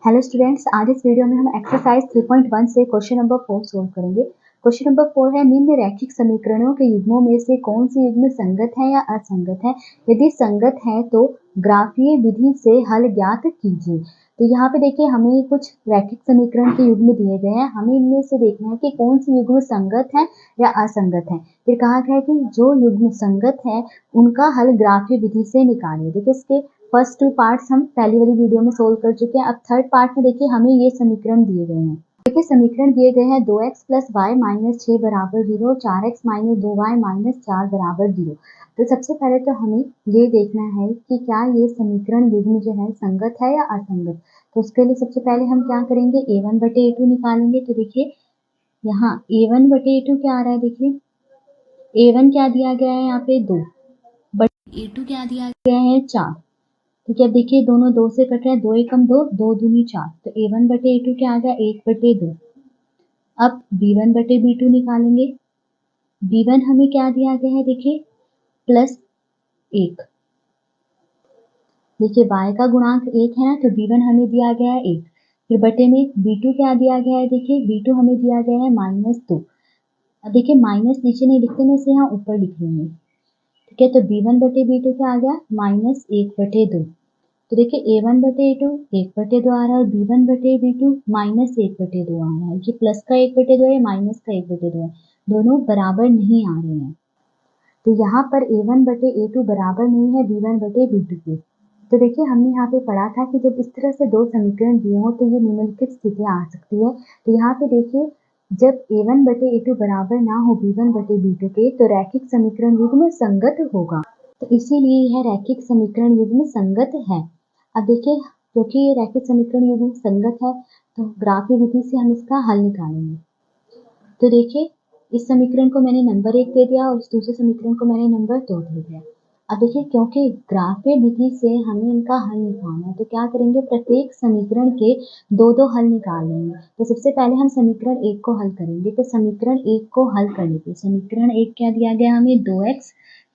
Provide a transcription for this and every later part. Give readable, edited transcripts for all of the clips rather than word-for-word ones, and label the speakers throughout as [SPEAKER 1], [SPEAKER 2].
[SPEAKER 1] Hello students, आज इस video में हम एक्सरसाइज 3.1 से क्वेश्चन नंबर 4 सोल्व करेंगे। क्वेश्चन नंबर 4 है, निम्न रैखिक समीकरणों के युग्मों में से कौन सी युग्म संगत है या असंगत है? यदि संगत है तो ग्राफीय विधि से हल ज्ञात कीजिए। तो यहाँ पे देखिए हमें कुछ रैखिक समीकरण के युग्म दिए गए हैं, हमें इनमें से देखना है कि कौन सी युग्म संगत है या असंगत है। फिर कहा गया है कि जो युग्म संगत है उनका हल ग्राफीय विधि से निकालिए। देखिए इसके फर्स्ट टू पार्ट्स हम पहली वाली वीडियो में सोल्व कर चुके हैं। अब थर्ड पार्ट में देखिए हमें ये समीकरण दिए गए हैं। देखिए समीकरण दिए गए हैं 2x प्लस वाई माइनस 6 बराबर 0, 4x माइनस 2y माइनस 4 बराबर 0। तो सबसे पहले तो हमें ये देखना है कि क्या ये समीकरण युग्म जो है संगत है या असंगत। तो उसके लिए सबसे पहले हम क्या करेंगे, a1 बटे a2 निकालेंगे। तो देखिए यहाँ a1 बटे a2 क्या आ रहा है, देखिए a1 क्या दिया गया है यहाँ पे 2, बटे a2 क्या दिया गया है 4। ठीक है, देखिए दोनों 2 से कट रहा है, 2 एकम 2, 2 दूनी 4। तो a1 बटे a2 क्या आ गया 1 बटे 2। अब b1 बटे b2 निकालेंगे। b1 हमें क्या दिया गया है, देखिए प्लस 1। देखिए y का गुणांक 1 है ना, तो b1 हमें दिया गया है 1। फिर बटे में b2 क्या दिया गया है, देखिए b2 हमें दिया गया है -2। अब देखिए माइनस नीचे नहीं लिखते, मैं इसे यहाँ ऊपर लिख लूंगी। ठीक है, तो b1 बटे b2 क्या आ गया -1 बटे 2। तो देखिए a1 बटे a2 1 बटे 2 आ रहा है और b1 बटे b2 -1 बटे 2 आ रहा है। ये प्लस का 1 बटे 2 है, माइनस का 1 बटे 2 है, दोनों बराबर नहीं आ रहे हैं। तो यहाँ पर a1 बटे a2 बराबर नहीं है b1 बटे b2 के। तो देखिए हमने यहाँ पे पढ़ा था कि जब इस तरह से दो समीकरण दिए हों तो ये निम्नलिखित स्थितियाँ आ सकती है। तो यहाँ पे देखिए जब a1 बटे a2 बराबर ना हो b1 बटे b2 के तो रैखिक समीकरण युग्म संगत होगा। तो इसीलिए यह रैखिक समीकरण युग्म संगत है। अब देखिए क्योंकि ये रैखिक समीकरण युग्म संगत है तो ग्राफीय विधि से हम इसका हल निकालेंगे। तो देखिए इस समीकरण को मैंने नंबर 1 दे दिया और इस दूसरे समीकरण को मैंने नंबर 2 दे दिया। अब देखिए क्योंकि ग्राफीय विधि से हमें इनका हल निकालना है तो क्या करेंगे, प्रत्येक समीकरण के दो दो हल निकाल लेंगे। तो सबसे पहले हम समीकरण 1 को हल करेंगे। तो समीकरण 1 को हल करने के समीकरण 1 क्या दिया गया हमें, 2x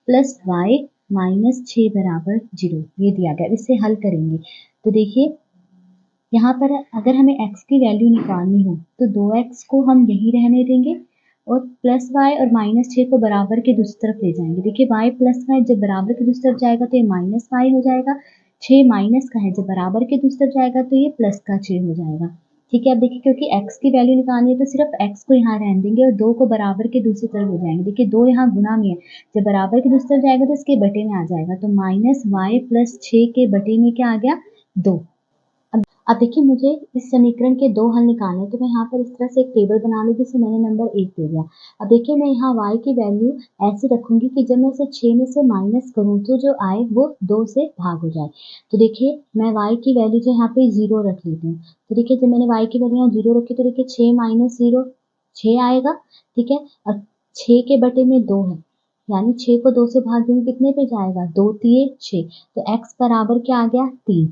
[SPEAKER 1] प्लस वाई माइनस 6 बराबर 0 ये दिया गया। इससे हल करेंगे तो देखिए यहाँ पर अगर हमें x की वैल्यू निकालनी हो तो 2x को हम यहीं रहने देंगे और प्लस y और माइनस 6 को बराबर के दूसरी तरफ ले जाएंगे। देखिए y प्लस y जब बराबर के दूसरी तरफ जाएगा तो ये माइनस y हो जाएगा, 6 माइनस का है जब बराबर के दूसरी तरफ जाएगा तो ये प्लस का 6 हो जाएगा। ठीक है, अब देखिए क्योंकि x की वैल्यू निकालनी है तो सिर्फ x को यहाँ रहने देंगे और 2 को बराबर के दूसरी तरफ ले जाएंगे। देखिए 2 यहाँ गुणा में है, जब बराबर के दूसरी तरफ जाएगा तो इसके बटे में आ जाएगा। तो माइनस y प्लस 6 के बटे में क्या आ गया 2। अब देखिए मुझे इस समीकरण के दो हल निकालने हैं तो मैं यहाँ पर इस तरह से एक टेबल बना लूँगी जिसे मैंने नंबर 1 दे दिया। अब देखिए मैं यहाँ y की वैल्यू ऐसी रखूंगी कि जब मैं इसे 6 में से माइनस करूँ तो जो आए वो 2 से भाग हो जाए। तो देखिए मैं y की वैल्यू जो यहाँ पे 0 रख लेती हूँ। तो देखिए जब मैंने y की वैल्यू यहाँ 0 रखी तो देखिए 6 माइनस 0 6 आएगा। ठीक है, और 6 के बटे में 2 है, यानी 6 को 2 से भाग देंगे कितने पे जाएगा, 2 तिये 6। तो x बराबर क्या आ गया 3।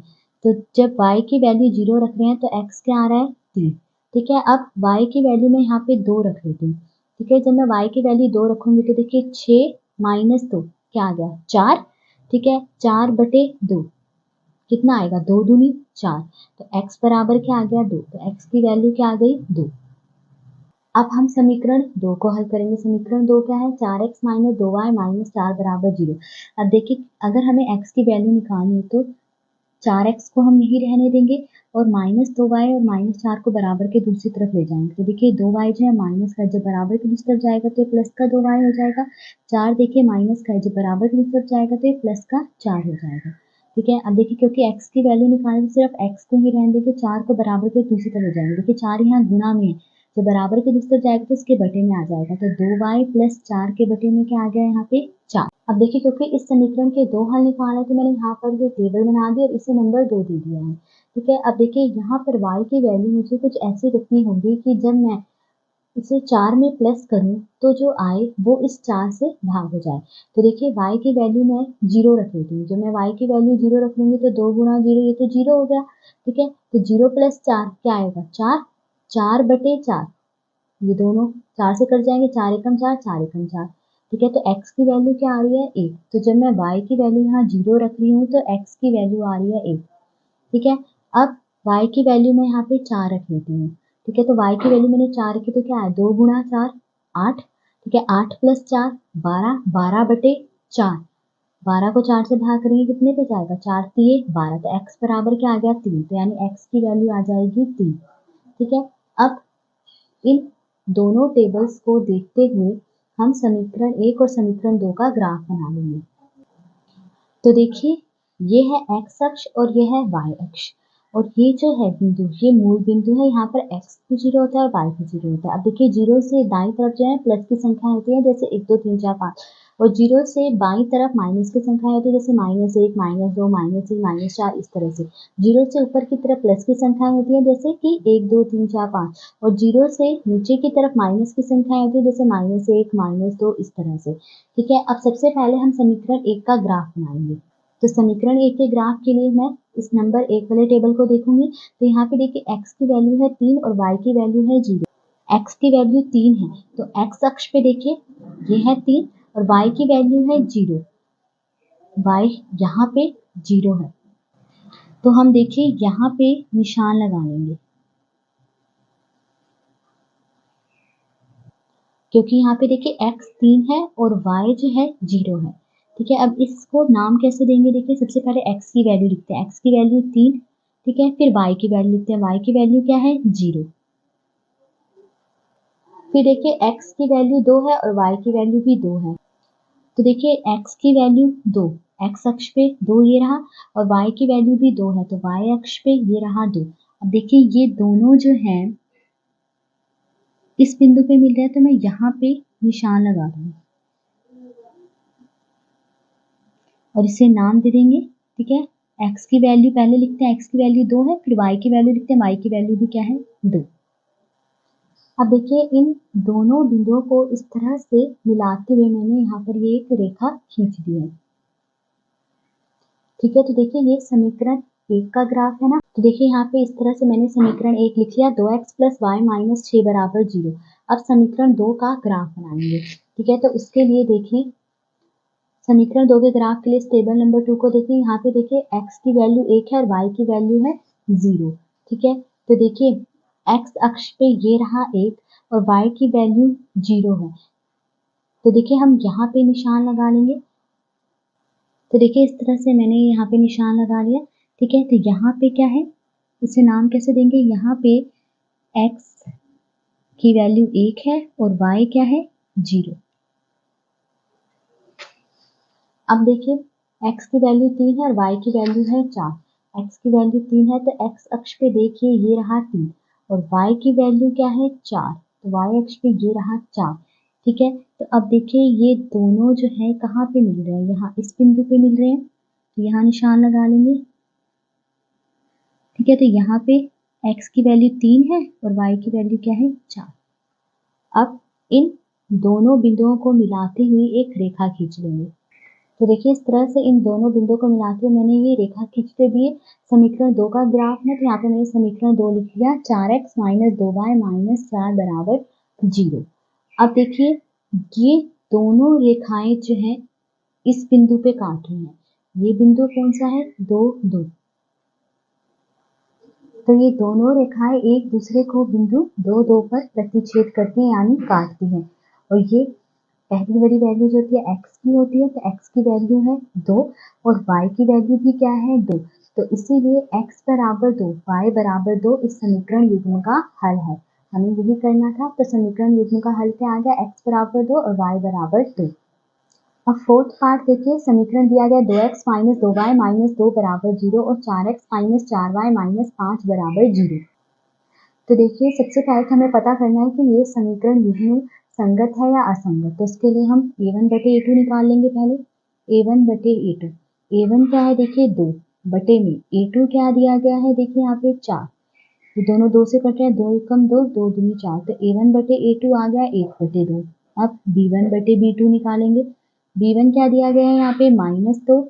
[SPEAKER 1] तो जब y की वैल्यू 0 रख रहे हैं तो x क्या आ रहा है 3। ठीक है, अब y की वैल्यू मैं यहाँ पे 2 रख लेती हूँ। ठीक है, जब मैं y की वैल्यू 2 रखूंगी तो देखिए 6 माइनस 2 क्या आ गया 4। ठीक है, 4 बटे 2 कितना आएगा, 2 दूनी 4। तो x बराबर क्या आ गया 2। तो x की वैल्यू क्या आ गई 2। अब हम समीकरण 2 को हल करेंगे। समीकरण 2 क्या है, 4x माइनस 2y माइनस 4 बराबर 0। अब देखिए अगर हमें x की वैल्यू निकालनी है तो 4x को हम यहीं रहने देंगे और -2y और -4 को बराबर के दूसरी तरफ ले जाएंगे। तो देखिए 2y जो है माइनस का जब बराबर के दूसरी तरफ जाएगा तो ये प्लस का 2y हो जाएगा। 4 देखिए माइनस का है जब बराबर के दूसरी तरफ जाएगा तो ये प्लस का 4 हो जाएगा। ठीक है, अब देखिए क्योंकि x की वैल्यू निकालने सिर्फ x को ही रहने देंगे, 4 को बराबर के दूसरी तरफ ले जाएंगे। देखिए 4 यहाँ गुणा में है, जब बराबर के दूसरी तरफ जाएगा तो इसके बटे में आ जाएगा। तो 2y प्लस 4 के बटे में क्या आ गया यहाँ पे 4। अब देखिए क्योंकि इस समीकरण के दो हल निकालने तो मैंने यहाँ पर ये टेबल बना दी और इसे नंबर 2 दे दिया है। ठीक है, अब देखिए यहाँ पर y की वैल्यू मुझे कुछ ऐसी रखनी होगी कि जब मैं इसे 4 में प्लस करूँ तो जो आए वो इस 4 से भाग हो जाए। तो देखिए y की वैल्यू मैं 0 रख लेती हूँ। जब मैं y की वैल्यू 0 रख लूंगी तो 2 गुणा 0 ये तो 0 हो गया। ठीक है, तो 0 प्लस 4 क्या आएगा 4, 4 बटे 4 ये दोनों 4 से कट जाएंगे, 4 एकम 4 4 एकम 4। ठीक है, तो x की वैल्यू क्या आ रही है 1। तो जब मैं y की वैल्यू यहाँ 0 रख रही हूँ तो x की वैल्यू आ रही है 1। ठीक है, अब y की वैल्यू मैं यहाँ पे 4 रख लेती हूँ। ठीक है, तो y की वैल्यू मैंने 4 रखी तो क्या है 2 गुणा 4 8। ठीक है, 8 प्लस 4 12, 12/4। 12 को 4 से भाग करेंगे कितने पे जाएगा 4 तिये 12, तो x बराबर क्या आ गया 3, तो यानी x की वैल्यू आ जाएगी 3। ठीक है, अब इन दोनों टेबल्स को देखते हुए हम समीकरण 1 और समीकरण 2 का ग्राफ बना लेंगे। तो देखिए ये है x अक्ष और ये है y अक्ष, और ये जो है बिंदु ये मूल बिंदु है। यहाँ पर x भी 0 होता है और y भी 0 होता है। अब देखिए 0 से दाईं तरफ जो है प्लस की संख्या होती है, जैसे 1 2 3 4 5, और 0 से बाईं तरफ माइनस की संख्या होती है, जैसे -1 -2 -3 -4, इस तरह से। 0 से ऊपर की तरफ प्लस की संख्या होती है, जैसे कि 1 2 3 4 5, और 0 से नीचे की तरफ माइनस की संख्या होती है, जैसे -1 -2, इस तरह से। ठीक है, अब सबसे पहले हम समीकरण 1 का ग्राफ बनाएंगे। तो समीकरण 1 के ग्राफ के लिए मैं इस नंबर 1 वाले टेबल को देखूंगी। तो यहाँ पे देखिए x की वैल्यू है 3 और y की वैल्यू है 0। x की वैल्यू 3 है तो x अक्ष पे देखिए ये है 3 और y की वैल्यू है 0। y यहाँ पे 0 है, तो हम देखिए यहाँ पे निशान लगा लेंगे, क्योंकि यहाँ पे देखिए x 3 है और y जो है 0 है। ठीक है, अब इसको नाम कैसे देंगे, देखिए सबसे पहले x की वैल्यू लिखते हैं, x की वैल्यू 3। ठीक है, फिर y की वैल्यू लिखते हैं, y की वैल्यू क्या है 0। फिर देखिए x की वैल्यू 2 है और y की वैल्यू भी 2 है। तो देखिए x की वैल्यू 2, x अक्ष पे 2 ये रहा, और y की वैल्यू भी 2 है तो y अक्ष पे ये रहा 2। अब देखिए ये दोनों जो है इस बिंदु पे मिल रहे हैं, तो मैं यहाँ पे निशान लगा दूंगी और इसे नाम दे देंगे। ठीक है, x की वैल्यू पहले लिखते हैं, x की वैल्यू 2 है, फिर y की वैल्यू लिखते हैं, y की वैल्यू भी क्या है 2। अब देखिए इन दोनों बिंदुओं को इस तरह से मिलाते हुए मैंने यहाँ पर ये एक रेखा खींच दी है। ठीक है, तो देखिए ये समीकरण 1 का ग्राफ है ना। तो देखिए यहाँ पे इस तरह से मैंने समीकरण 1 लिख लिया, 2x + y - 6 = 0। अब समीकरण 2 का ग्राफ बनाएंगे। ठीक है, तो उसके लिए देखिए समीकरण 2 के ग्राफ के लिए टेबल नंबर 2 को देखिए, यहाँ पे देखिए x की वैल्यू 1 है और y की वैल्यू है 0। ठीक है, तो देखिए x अक्ष पे ये रहा 1 और y की वैल्यू 0 है, तो देखिए हम यहाँ पे निशान लगा लेंगे। तो देखिए इस तरह से मैंने यहाँ पे निशान लगा लिया। ठीक है, तो यहाँ पे क्या है, इसे नाम कैसे देंगे, यहाँ पे x की वैल्यू 1 है और y क्या है 0। अब देखिए x की वैल्यू 3 है और y की वैल्यू है 4। x की वैल्यू 3 है तो x अक्ष पे देखिए ये रहा 3 और y की वैल्यू क्या है 4, तो y अक्ष पे ये रहा 4। ठीक है, तो अब देखिए ये दोनों जो है कहाँ पे मिल रहे हैं, यहाँ इस बिंदु पे मिल रहे हैं, तो यहाँ निशान लगा लेंगे। ठीक है, तो यहाँ पे x की वैल्यू 3 है और y की वैल्यू क्या है 4। अब इन दोनों बिंदुओं को मिलाते हुए एक रेखा खींच लेंगे। तो देखिए इस तरह से इन दोनों बिंदुओं को मिलाते हुए मैंने ये रेखा खींचते दिए। समीकरण 2 का ग्राफ है, तो यहाँ पे मैंने समीकरण 2 लिख लिया, 4x - 2y - 4 = 0। अब देखिए ये दोनों रेखाएं जो हैं इस बिंदु पे काट रही हैं। ये बिंदु कौन सा है 2 2, तो ये दोनों रेखाएं एक दूसरे को बिंदु 2 2 पर प्रतिच्छेद करती हैं यानी काटती हैं। और ये पहली वाली वैल्यू जो होती है x की होती है, तो x की वैल्यू है 2 और y की वैल्यू भी क्या है 2, तो इसीलिए x = 2 y = 2 इस समीकरण युग्म का हल है। हमें यही करना था, तो समीकरण युग्म का हल क्या आ गया, x = 2 और y = 2। अब फोर्थ पार्ट देखिए, समीकरण दिया गया 2x - 2y - 2 = 0 और 4x - 4y - 5 = 0। तो देखिए सबसे पहले तो हमें पता करना है कि ये समीकरण युग्म संगत है या असंगत, तो उसके लिए हम a1/a2 निकाल लेंगे पहले। a1/a2, a1 क्या है देखिए 2 बटे में a2 क्या दिया गया है देखिए यहाँ पे 4, ये दोनों 2 से कट रहे हैं, 2 एकम 2 2 दूनी 4, तो a1/a2 आ गया 1/2। अब b1/b2 निकालेंगे। b1 क्या दिया गया है यहाँ पे -2,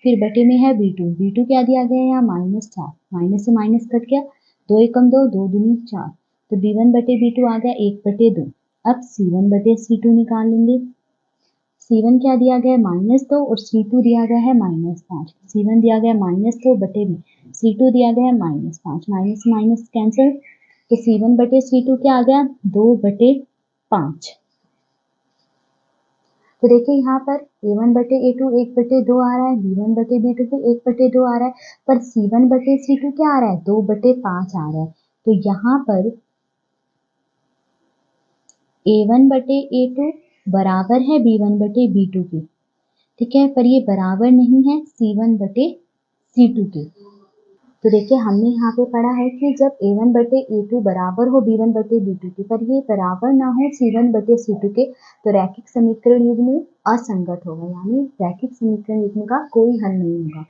[SPEAKER 1] फिर बटे में है b2, b2 क्या दिया गया है यहाँ -4, माइनस से माइनस कट गया, 2 एकम 2 2 दूनी 4, तो b1/b2 आ गया 1/2। अब c1/c2 निकाल लेंगे। C1 क्या दिया गया है -2 और C2 दिया गया है -5। C1 दिया गया है -2 बटे b, C2 दिया गया है -5, माइनस माइनस कैंसिल, तो C1 बटे C2 क्या आ गया 2 बटे 5। तो देखिए यहाँ पर A1 बटे A2 1 बटे 2 आ रहा है, B1 बटे B2 भी 1 बटे 2 आ रहा है, पर C1 बटे C2 क्या आ रहा है 2 बटे 5 आ रहा है। तो यहाँ पर A1 बटे A2 बराबर है B1 बटे B2 के, ठीक है, पर ये बराबर नहीं है C1 बटे C2 के। तो देखिए हमने यहाँ पे पढ़ा है कि जब A1 बटे A2 बराबर हो B1 बटे B2 के, पर ये बराबर ना हो C1 बटे C2 के, तो रैखिक समीकरण युग्म असंगत होगा, यानी रैखिक समीकरण युग्म का कोई हल नहीं होगा।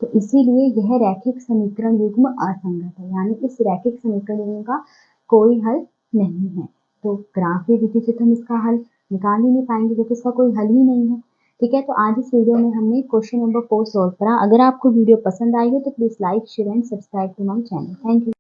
[SPEAKER 1] तो इसीलिए यह रैखिक समीकरण युग्म असंगत है, यानी इस रैखिक समीकरण युग्म का कोई हल नहीं है। तो ग्राफीय विधि से तो हम इसका हल निकाल ही नहीं पाएंगे क्योंकि इसका कोई हल ही नहीं है। ठीक है, तो आज इस वीडियो में हमने क्वेश्चन नंबर 4 सॉल्व करा। अगर आपको वीडियो पसंद आई हो तो please like share and subscribe to my channel. Thank you.